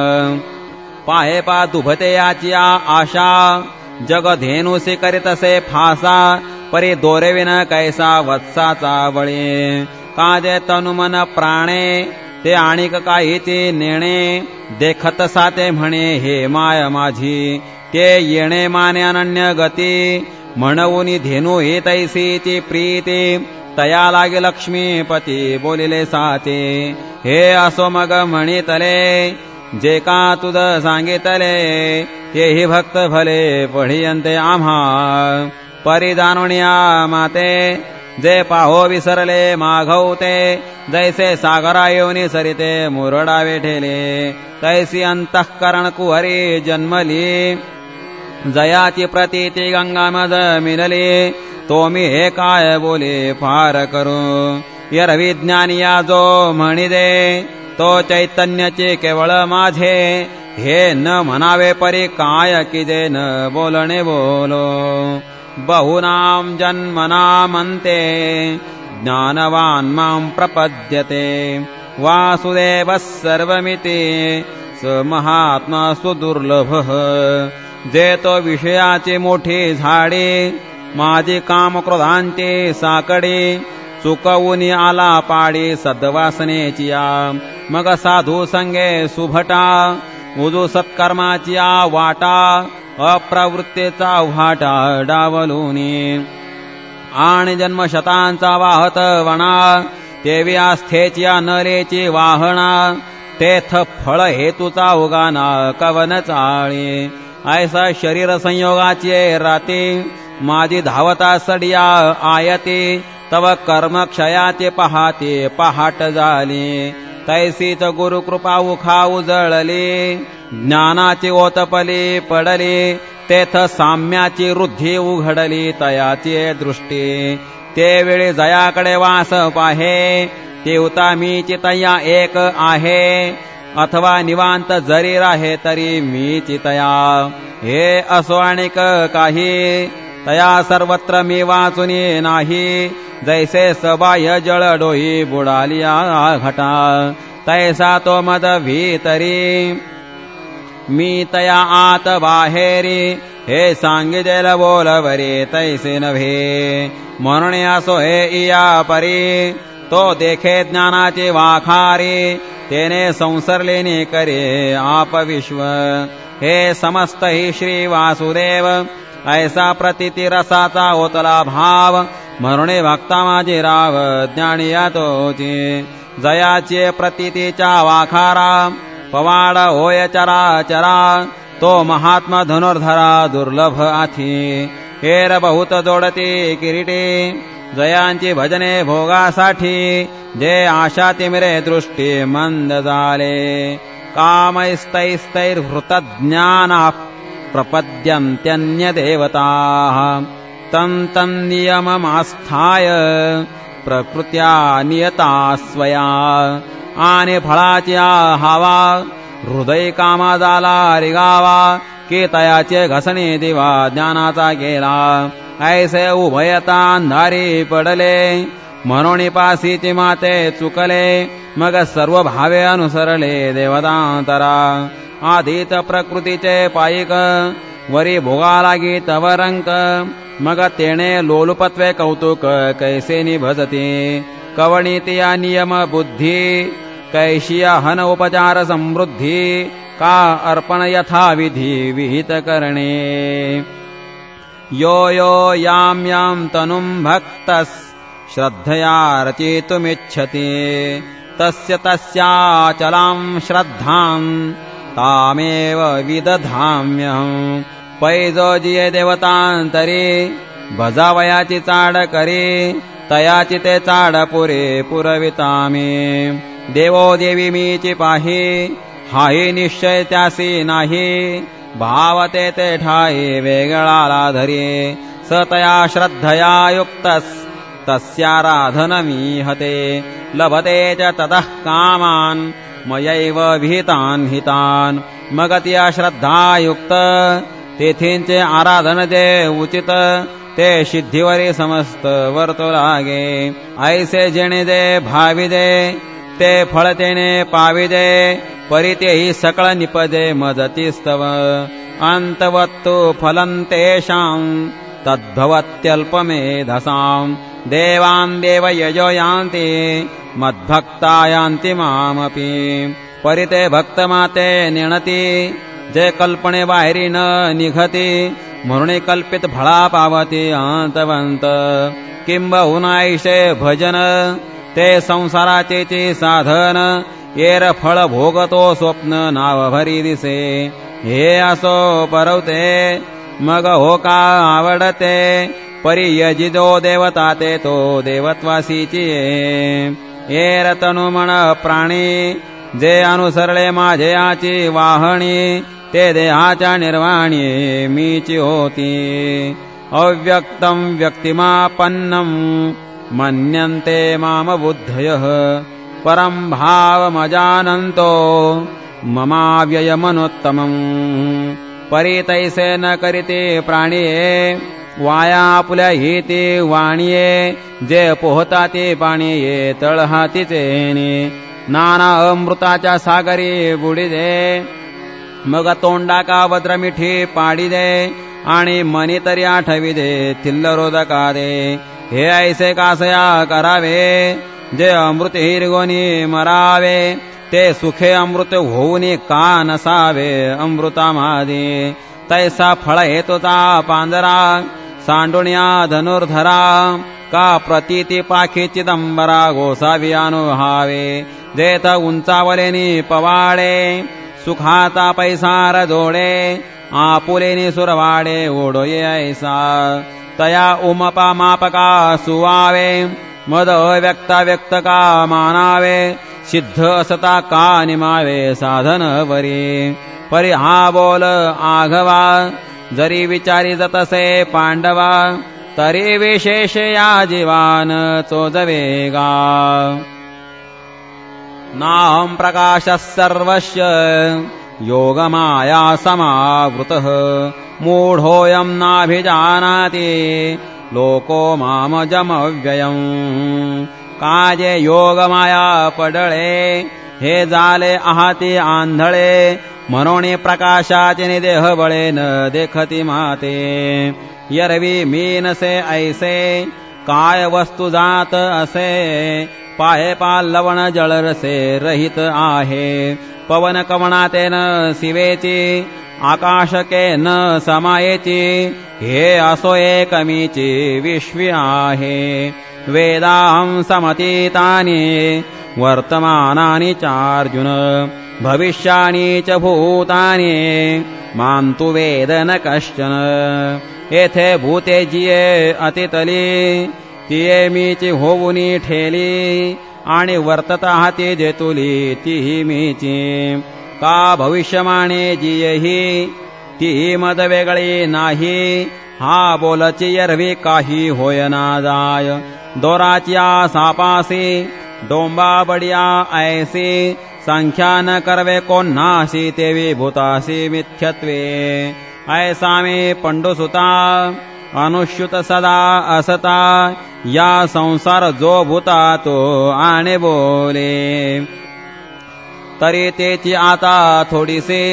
पाहे पा दुभते याची आशा. जग धेनुसी करीतसे फासा. परी दोरेविन कैसा वत्साचा बळी. काजे तनुमन प्राणे ते आणिक काहीची नेणे. देखत साते म्हणे हे माय माझी. ते येणे माने अनन्य गती. म्हणून धेनू ही तैसीची प्रीती. तया लागे लक्ष्मीपती बोलिले साचे. हे असो मग म्हणितले जे का तुझ सांगितले. तेही भक्त भले पढियंते आम्हा. परी जाणुनिया माते जे पाहो विसरले माघवते जैसे सागरा येऊनी सरिते मुरडा वेठेले तैसी अंतःकरण कुहरी जन्मली जयाची प्रतीती गंगामज मिनली तो मी हे काय बोले फार करू यरविज्ञानिया जो म्हणी दे तो चैतन्याचे केवळ माझे हे न म्हणावे परी काय की दे न बोलणे बोलो बहुनाम जन्मनामन्ते ज्ञानवान मां प्रपद्यते वासुदेवः सर्वमिति स महात्मा सुदुर्लभः जे तो विषयाची मोठी झाडी माझी कामक्रोधांची साकडी चुकवून आला पाडी सद्वासनेची मग साधू संगे सुभटा उजू सत्कर्माची वाटा अप्रवृत्तीचा वाटा डावलूनी आणि जन्मशतांचा वाहत वणा तेवी आस्थेची नरेची वाहना तेथ फळ हेतूचा उगाना कवन चाळी ऐसा शरीर संयोगाची राती माझी धावता सडिया आयती तव कर्मक्षयाचे पहाते पहाट झाली तैसीच गुरुकृपा उखा उजळली ज्ञानाची ओतपली पडली तेथ साम्याची वृद्धी उघडली तयाची दृष्टी ते वेळी जयाकडे वास पाहे तेवता मीची तया एक आहे अथवा निवांत जरी राहे तरी मीची तया हे असो अनेक काही तया सर्वत्र मी वाचुनी नाही जैसे सबाह्य जळ डोही बुडालिया घटा तैसा तो मद भीतरी मी तया आत बाहेरी हे सांगितले बोलवरी तैसे नव्हे म्हणून असो हे इया परी तो देखे ज्ञानाची वाखारी तेने संसरलेने करे आप विश्व हे समस्त ही श्री वासुदेव ऐसा प्रतीती रसाचा ओतला भाव म्हणून भक्ता माझे राव ज्ञानिया तोची जयाचे प्रतीतीच्या वाखारा पवाड होय चरा चरा तो महात्मा धनुर्धरा दुर्लभ आथी हेर बहुत जोडती किरीटी जयांची भजने भोगासाठी जे आशा तिमिरे दृष्टी मंद झाले कामैस्तैस्तैर्हृतज्ञाना प्रपद्यन्त्यन्य देवताः तं नियममास्थाय प्रकृत्या नियता स्वया आणि फळाच्या हवा हृदय कामा झाला रिगावा की तयाचे घसणे दिवा ज्ञानाचा गेला ऐसे उभयता अंधारी पडले म्हणून पासीची माते चुकले मग सर्व भावे अनुसरले देवतांतरा आधीत प्रकृतीचे पायिक वरी भोगा लागी तवरंक मग तेने लोलुपत्वे कौतुक कैसे निभजते कवणीतिया नियम बुद्धी कैशिया हन उपचार समृद्धी का अर्पण यथा विधी विहित करणे यो यो याम याम तनुम भक्तस श्रद्धया रचितुमिच्छति तस्य तस्याचलां श्रद्धां तामेव विदधाम्यहं पैजो जिये देवतांतरी भजावयाची चाड करी तयाची ते चाड पुरे पुरवितामी देवो देवी मीची पाही हाही निश्चय त्यासी नाही भावते ते ठाई वेगळाला धरी सतया श्रद्धया युक्तस तस्याराधनमीहते लभते च ततः कामान् मयैव विहितान् हितान् मग त्या श्रद्धायुक्त तेथींचे आराधन जे उचित ते सिद्धीवरी समस्त वर्तु लागे ऐसे जेणे दे भावी दे ते फळतेने पावी दे परितेही सकळ निपदे मदतीस्तव अंतवत्तु फलंतेषां तद्भवत्यल्पमेधसां देवान् देव यजो यान्ति मद्भक्ता यान्ति मामपि परिते भक्तमाते निणती जे कल्पने बाहेरी न निघती म्हणून कल्पित फळा पावती अंतवंत किंबहुनाईशे भजन ते संसाराचे साधन येर फळ भोगतो स्वप्न नाव भरी दिसे हे असो परवते मग हो का आवडते परियजिदो देवता ते तो देवत्वासीची ये रतनु मन प्राणी जे अनुसरले माझे आची वाहणी ते देहाच्या निर्वाणी मीची होती अव्यक्तं व्यक्तिमापन्नं मन्यन्ते माम बुद्धयः परं भावमजानन्तो ममाव्ययमनोत्तमं परितैसे न करीते प्राणिये वाया आपुल्या हिते वाणिये जे पोहता ते पाणीये तळहातीचेने नाना अमृताच्या सागरी बुडी दे मग तोंडा का वज्रमिठी पाडी दे आणि मनी तरी आठवी दे थिल्लरोदका दे हे ऐसे कासया करावे जे अमृत हिरगोनी मरावे ते सुखे अमृत होऊन का नसावे अमृतामादी तैसा फळ हेतोचा पांजरा सांडुण्या धनुर्धरा का प्रतीती पाखी चिदंबरा गोसावी अनुहावे जेथ उंचावलेनी पवाडे सुखाता पैसार जोडे आपुलेनी सुरवाडे ओढोये ऐसा तया उमपा मापका सुवावे मद व्यक्ता व्यक्त का मानावे सिद्ध असता का निमावे साधन वरी परी हा बोल आघवा जरी विचारी जतसे पांडवा तरी विशेष या जीवान चोजवेगा नाहं प्रकाशः सर्वस्य योगमाया समावृतः मूढोऽयं नाभिजानाति लोको मामजमव्ययम् काजे योगमाया पडळे हे जाले आहाती आंधळे मनोनी प्रकाशाचे निदेह बळे न देखती माते यरवी मीनसे ऐसे काय वस्तु जात असे पाहे पालवण जळरसे रहित आहे पवन कवणाते न शिवेची आकाशके न समायेची हे असो एकमीची विश्वी आहे वेदाहं समतीतानि वर्तमानानि चार्जुन भविष्यानि च भूतानि मां तु वेद न कश्चन येथे भूते जिये अतितली तिये मीची होऊनी ठेली आणि वर्तता ते जेतुली तीही मीची का भविष्यमाने जियेही ती मद वेगळी नाही हा बोलची यरवी काही होय ना जाय दोराच्या सापासी डोंबा बडिया ऐसी संख्या न करवे कोणासी ते विभूतासी मिथ्यत्वे ऐसा मे पंडुसुता अनुष्युत सदा असता या संसार जो भूता तो आणे बोले तरी तेची आता थोडीसे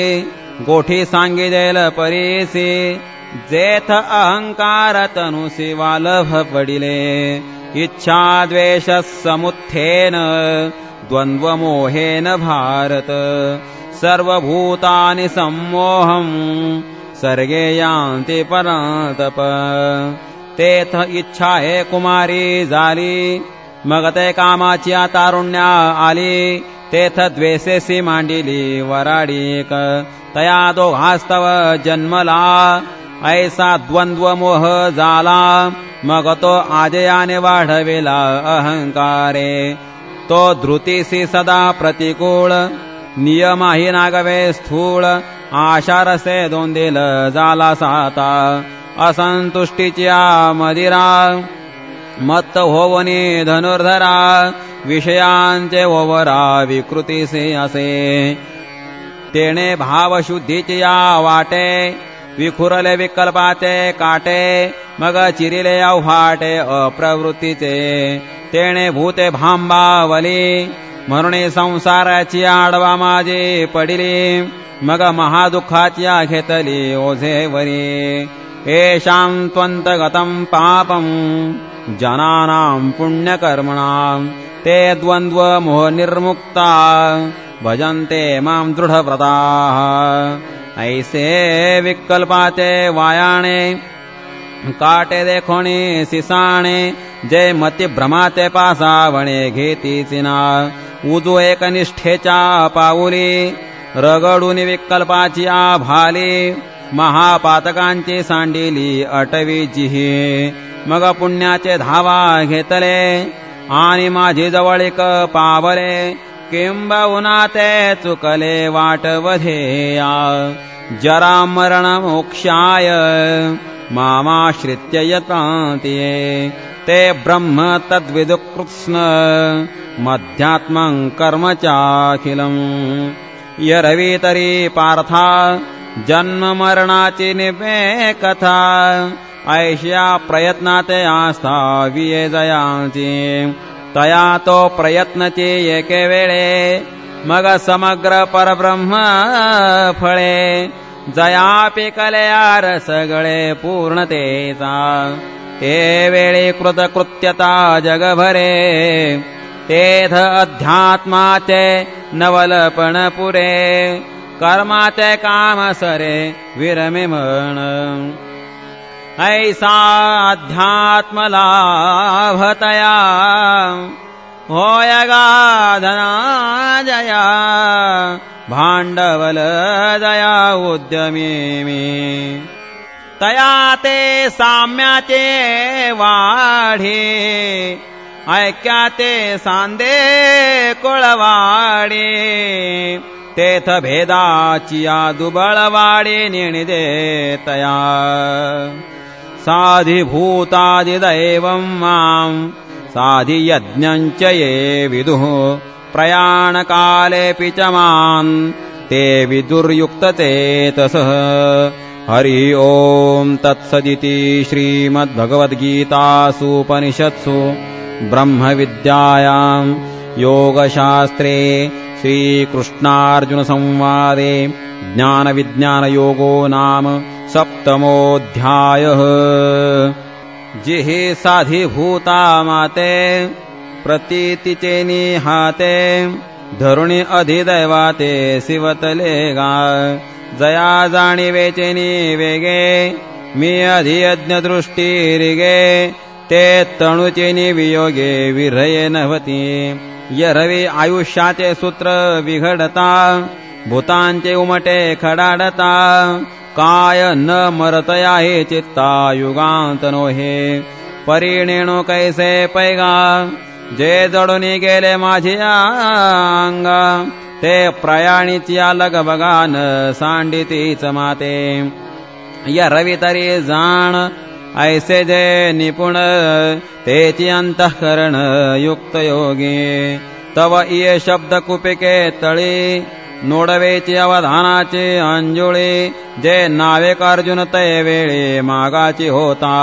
गोठी सांगिदेल परीसी जेथ अहंकार तनुसी वालभ पडिले इच्छा द्वेष समुत्थेन द्वंद्व मोहेन भारत सर्वभूतानि सम्मोहं सर्गे यान्ति परतप तेथ इच्छा हे कुमारी झाली मग ते कामाची तारुण्या आली तेथ द्वेषेसी मांडिली वराडीक तया दोघास्तव जन्मला ऐसा द्वंद्व मोह झाला मग तो आजयाने वाढविला अहंकारे तो धृतीसी सदा प्रतिकूळ नियमाही नागवे स्थूळ आशारसे दोंदिल झाला साता असंतुष्टीच्या मदिरा मत्त होवनी धनुर्धरा विषयांचे ओवरा विकृतीसे असे तेने भावशुद्धीची या वाटे विखुरले विकल्पाचे काटे मग चिरिले अवहाटे अप्रवृत्तीचे तेने भूते भांबावली म्हणून संसाराची आडवा माझी पडिली मग महादुःखाची घेतली ओझेवरी येषां त्वन्तगतं पापं जनानां पुण्यकर्मणां ते द्वंद्व मोह निर्मुक्ता भजन्ते मां दृढव्रताः ऐसे विकल्पाचे वायाणे काटे देखोणी सिसाणे जे मती भ्रमाचे पासावणे घेतीचिना उजू एकनिष्ठेच्या पाऊली रगडून विकल्पाची आभाली महापातकांची सांडिली अटवी जिही मग पुण्याचे धावा घेतले आणि माझी जवळीक पावले किंबहुना ते चुकले वाटवधेया जरा मरण मोक्षाय मामाश्रित्य यतान्तिये ते ब्रह्म तद्विदुकृत्स्न मध्यात्मं कर्म चाखिलम् यरवितरी पार्था जन्म मरणाची निभे कथा ऐशा प्रयत्नाते आस्था विये जयांची तया तो प्रयत्नची एके वेळे मग समग्र परब्रह्म फळे जया पिकल्यार सगळे पूर्णतेचा ते वेळी कृतकृत्यता जगभरे तेथ अध्यात्माचे नवलपण पुरे कर्माचे काम सरे विरमे म्हण ऐसा अध्यात्म लाभतया होय गाधना जया भांडवल जया उद्यमी मी तया ते साम्याचे वाढे ऐक्याते सांदे कुळवाडे तेथ भेदाचिया दुबळवाडे निणिदे तया साधिभूतादिदैवं मां साधि यज्ञञ्च ये विदुः प्रयाणकालेऽपि च मां ते विदुर्युक्तचेतसः हरि ओम् तत्सदिति श्रीमद्भगवद्गीतासूपनिषत्सु ब्रह्मविद्यायां योगशास्त्रे श्रीकृष्णार्जुनसंवादे ज्ञानविज्ञानयोगो नाम सप्तमोऽध्यायः जिहि साधिभूता माते प्रतीतीचे निहाते धरुणी अधिदैवाते शिवतले गा जया जाणीवेचे वेगे मी अधियज्ञ दृष्टी रिगे ते तणुचे वियोगे विरये नव्हती यरवी आयुष्याचे सूत्र विघडता भूतांचे उमटे खडाडता काय न मरतया हे चित्ता युगांत नोहे परिणेणो कैसे पैगा जे जडून गेले माझे अंगा ते प्रयाणीची अलग बगान सांडितीच माते यरवी तरी जाण ऐसे जे निपुण तेची अंतःकरण युक्त योगी तव ये शब्द कुपिके तळी नोडवेची अवधानाची अंजुळी जे नावेक अर्जुन तय वेळे मागाची होता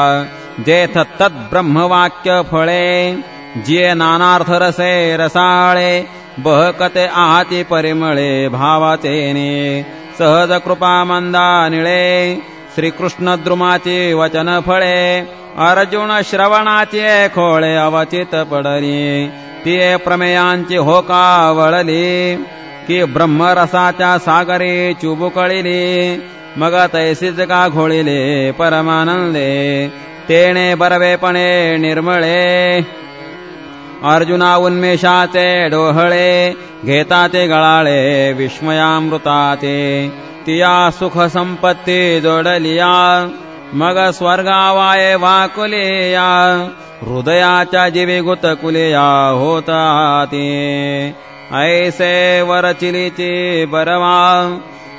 जेथ तद्ब्रह्मवाक्य फळे जिये नानार्थ रसे रसाळे बहकते आहाती परिमळे भावाचेने सहज कृपा मंदा निळे श्रीकृष्ण द्रुमाची वचन फळे अर्जुन श्रवणाचे खोळे अवचित पडली तिये प्रमेयांची होका वळली की ब्रह्मरसाच्या सागरे चुबुकळिली मग तैसीच का घोळिले परमानंदे तेणे बरवेपणे निर्मळे अर्जुना उन्मेषाचे डोहळे घेता ते गळाळे विस्मयामृताते तिया सुख संपत्ती जोडलिया मग स्वर्गावाये वाकुलिया हृदयाच्या जीवी गुतकुलिया होता ते ऐसे वरचिलीची बरवा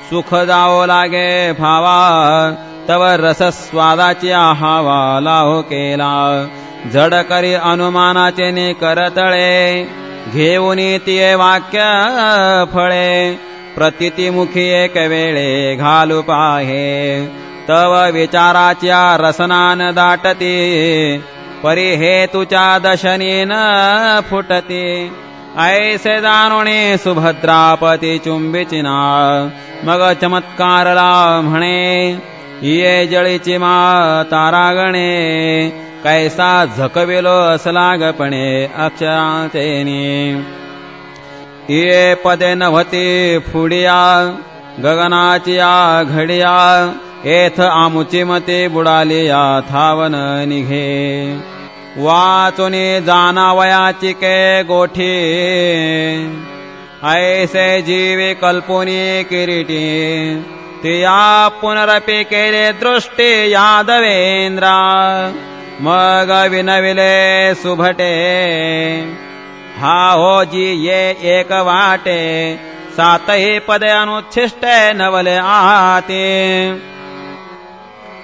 सुख जावो लागे भावा तव रसस्वादाची आहावा लाहो केला जड करी अनुमानाचे निकरतळे घेऊन तिये वाक्य फळे प्रतितीमुखी एक वेळे घालू पाहे तव विचाराच्या रसनान दाटती परी हेतुच्या दशनीन फुटती ऐसे जाणोणे सुभद्रापती चुंबिचिना मग चमत्कारला म्हणे ये जळीची मा तारागणे कैसा झकविलो असलागपणे अक्षरांचेनी ये पदे नव्हती फुडिया गगनाची घडिया एथ आमुची मते बुडालिया थावन निघे वाचुनी जानावयाची के गोठी ऐसे जीवे कल्पुनी किरीटी तिया पुनरपि केले दृष्टी यादवेंद्रा मग विनविले सुभटे, हा हो जी ये एक वाटे, सातही पदे अनुच्छिष्टे नवले आते.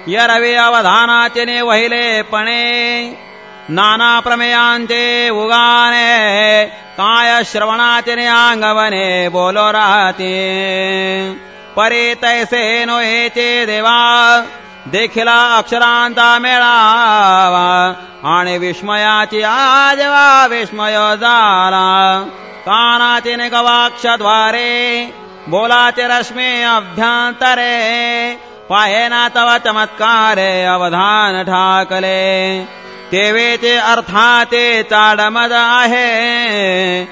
यरवी अवधानाचे ने वहिलेपणे, नाना प्रमेयांचे उगाने, काय श्रवणाचे ने अंगवने बोलो राहते. परे तैसे नोहेचे देवा, देखिला अक्षरांचा मेळावा, आणि विस्मयाची आजवा विस्मय झाला. कानाचे ने गवाक्षद्वारे, बोलाचे रश्मी अभ्यंतरे, पाहेना तव चमत्कारे अवधान ठाकले. तेवेचे अर्थाते चाडमद आहे,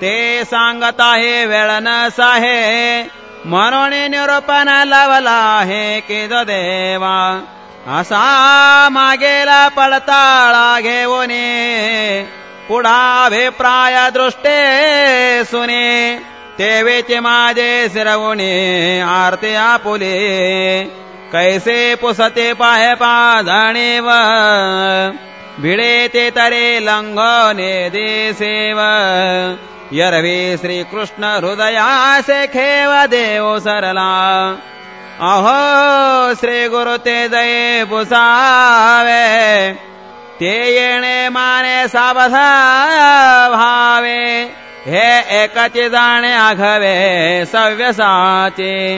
ते सांगत आहे वेळ नसाहे, म्हणून निरूपण लावला आहे की जो देवा. असा मागेला पडताळा घेऊने, पुढाभिप्राय दृष्टे सुने, तेवेचे माझे शिरवणे आरते आपुले. कैसे पुसते पाहे पाधणेव, भिडे ते तरे लंघने देसेव. यरवी श्रीकृष्ण हृदयासे खेव देव सरला, अहो श्री गुरु ते दये पुसावे. ते येणे माने सावध भावे, हे एकचे जाणे आघवे सव्यसाचे.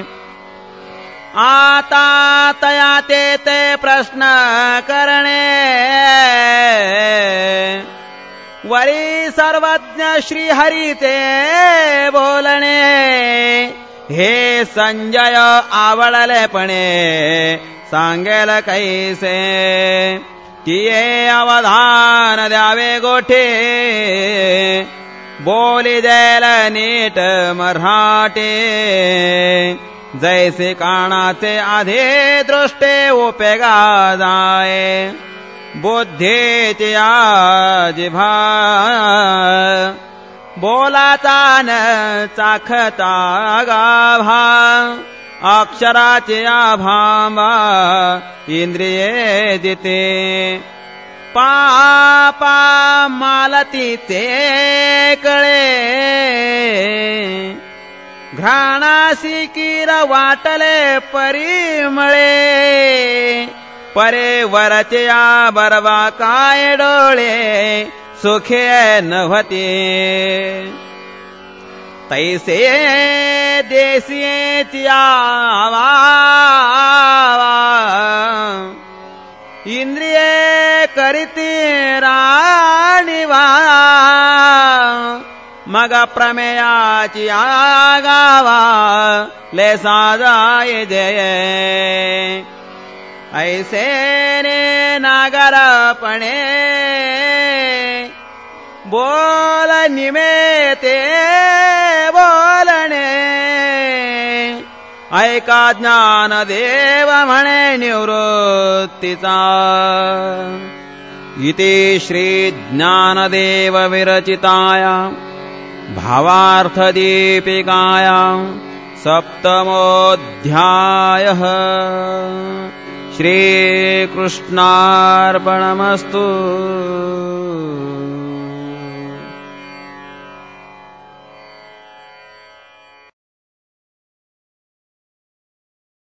आता तया ते प्रश्न करणे, वरी सर्वज्ञ श्री हरीचे बोलणे. हे संजय आवळलेपणे सांगेल कैसे, तिये अवधान द्यावे गोठे. बोली देल नीट मराठे, जैसे कानाचे आधे दृष्टे उपेगा जाय. बुद्धीची जिभा बोलाचा न चाखता गाभा. अक्षराचे आभांबा इंद्रिये दिते, पापा मालतीचे कळे. घ्राणासी किर वाटले परिमळे, परे वरचे बरवा काय डोळे सुखे नव्हते. तैसे देशीची आवा, इंद्रिये करीती राणीवा. मग प्रमेयाची आगावा ले साजाय जय. ऐसे ने नागरपणे, बोल निमेते बोलणे. ऐका ज्ञान देव म्हणे निवृत्तीचा. इति श्री ज्ञानदेव विरचिताया भावार्थ दीपिकाया सप्तमोऽध्यायः. श्रीकृष्णार्पणमस्तु.